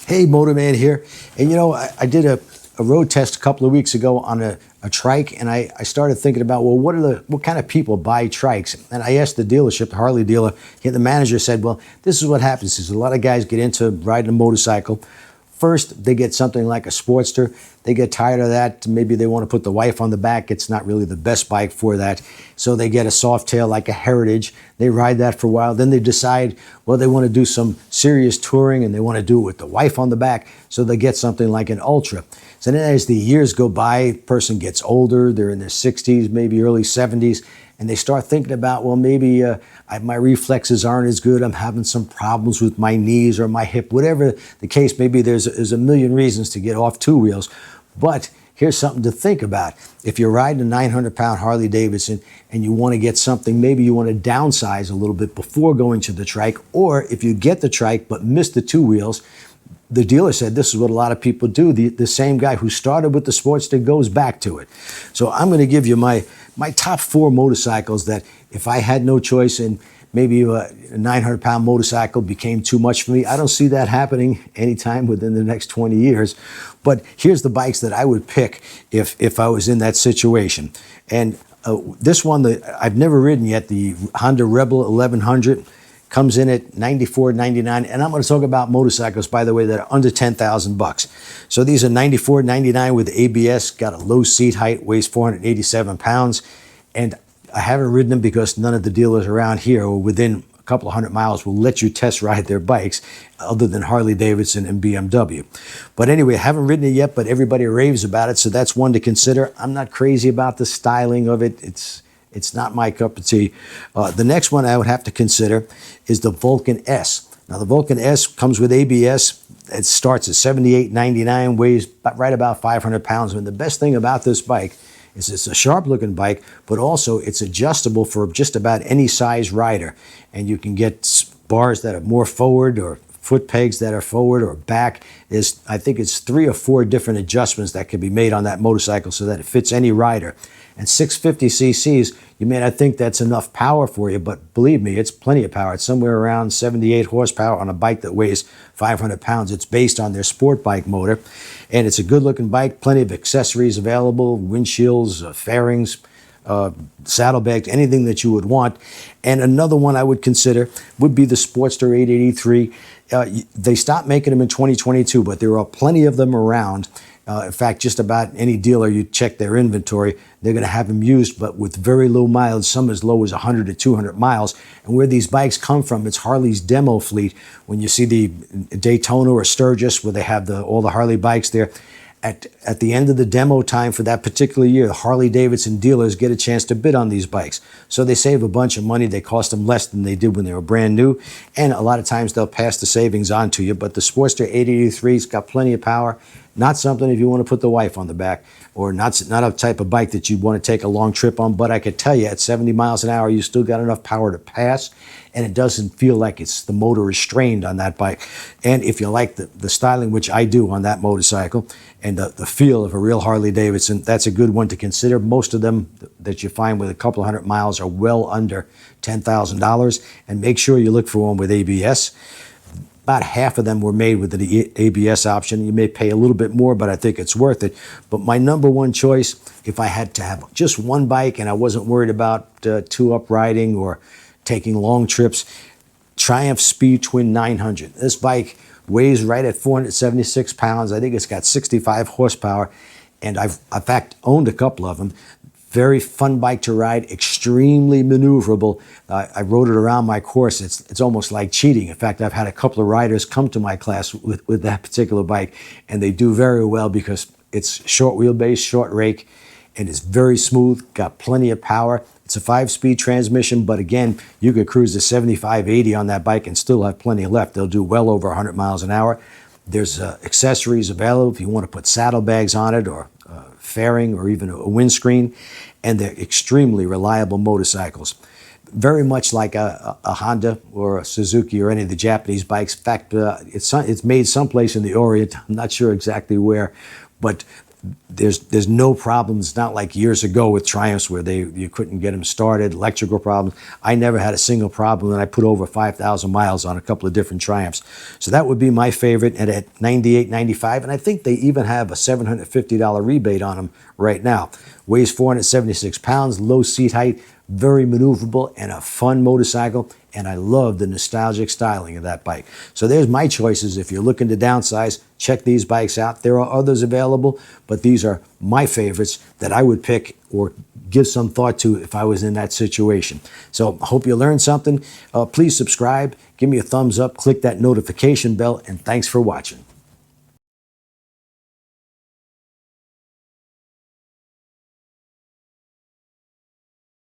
Hey, Motorman here. And I did a road test a couple of weeks ago on a trike, and I started thinking about, well, what kind of people buy trikes? And I asked the dealership, the Harley dealer, the manager said, well, this is what happens. Is a lot of guys get into riding a motorcycle. First, they get something like a Sportster. They get tired of that. Maybe they want to put the wife on the back. It's not really the best bike for that. So they get a soft tail like a Heritage. They ride that for a while. Then they decide, well, they want to do some serious touring and they want to do it with the wife on the back. So they get something like an Ultra. So then as the years go by, person gets older, they're in their 60s, maybe early 70s, and they start thinking about, well, maybe my reflexes aren't as good. I'm having some problems with my knees or my hip, whatever the case may be. There's a million reasons to get off two wheels. But here's something to think about. If you're riding a 900-pound Harley Davidson and you want to get something, maybe you want to downsize a little bit before going to the trike, or if you get the trike but miss the two wheels, the dealer said this is what a lot of people do. The same guy who started with the Sportster goes back to it. So I'm going to give you my top 4 motorcycles that if I had no choice and maybe a 900-pound motorcycle became too much for me, I don't see that happening anytime within the next 20 years. But here's the bikes that I would pick if I was in that situation. And this one that I've never ridden yet, the Honda Rebel 1100, comes in at $94.99, and I'm going to talk about motorcycles, by the way, that are under $10,000. So these are $94.99 with ABS, got a low seat height, weighs 487 pounds, and I haven't ridden them because none of the dealers around here or within a couple of 100 miles will let you test ride their bikes other than Harley Davidson and BMW. But anyway, I haven't ridden it yet, but everybody raves about it, so that's one to consider. I'm not crazy about the styling of it. It's not my cup of tea. The next one I would have to consider is the Vulcan S. Now, the Vulcan S comes with ABS. It starts at $78.99, weighs right about 500 pounds. And the best thing about this bike is it's a sharp-looking bike, but also it's adjustable for just about any size rider. And you can get bars that are more forward or foot pegs that are forward or back. I think it's 3 or 4 different adjustments that can be made on that motorcycle so that it fits any rider. And 650 cc's, you may not think that's enough power for you, but believe me, it's plenty of power. It's somewhere around 78 horsepower on a bike that weighs 500 pounds. It's based on their sport bike motor, and it's a good-looking bike, plenty of accessories available, windshields, fairings, saddlebags, anything that you would want. And another one I would consider would be the Sportster 883. They stopped making them in 2022, but there are plenty of them around. In fact, just about any dealer, you check their inventory, they're going to have them used, but with very low mileage, some as low as 100 to 200 miles. And where these bikes come from, it's Harley's demo fleet. When you see the Daytona or Sturgis, where they have all the Harley bikes there, at the end of the demo time for that particular year, the Harley Davidson dealers get a chance to bid on these bikes. So they save a bunch of money. They cost them less than they did when they were brand new. And a lot of times they'll pass the savings on to you. But the Sportster 883's got plenty of power. Not something if you want to put the wife on the back, or not a type of bike that you want to take a long trip on. But I could tell you at 70 miles an hour, you still got enough power to pass, and it doesn't feel like the motor is strained on that bike. And if you like the styling, which I do on that motorcycle, and the feel of a real Harley Davidson, that's a good one to consider. Most of them that you find with a couple of 100 miles are well under $10,000, and make sure you look for one with ABS. About half of them were made with the ABS option. You may pay a little bit more, but I think it's worth it. But my number one choice, if I had to have just one bike and I wasn't worried about two-up riding or taking long trips, Triumph Speed Twin 900. This bike weighs right at 476 pounds. I think it's got 65 horsepower, and I've in fact owned a couple of them. Very fun bike to ride, extremely maneuverable. I rode it around my course. It's almost like cheating. In fact, I've had a couple of riders come to my class with that particular bike, and they do very well because it's short wheelbase, short rake, and it's very smooth, got plenty of power. It's a 5-speed transmission, but again, you could cruise to 75, 80 on that bike and still have plenty left. They'll do well over 100 miles an hour. There's accessories available if you want to put saddlebags on it, or fairing, or even a windscreen, and they're extremely reliable motorcycles. Very much like a Honda or a Suzuki or any of the Japanese bikes. In fact, it's made someplace in the Orient. I'm not sure exactly where, but there's no problems. It's not like years ago with Triumphs where you couldn't get them started, electrical problems. I never had a single problem, and I put over 5,000 miles on a couple of different Triumphs. So that would be my favorite, and at $98.95, and I think they even have a $750 rebate on them right now. Weighs 476 pounds, low seat height, very maneuverable, and a fun motorcycle. And I love the nostalgic styling of that bike. So there's my choices. If you're looking to downsize, check these bikes out. There are others available, but these are my favorites that I would pick or give some thought to if I was in that situation. So I hope you learned something. Please subscribe, give me a thumbs up, click that notification bell, and thanks for watching.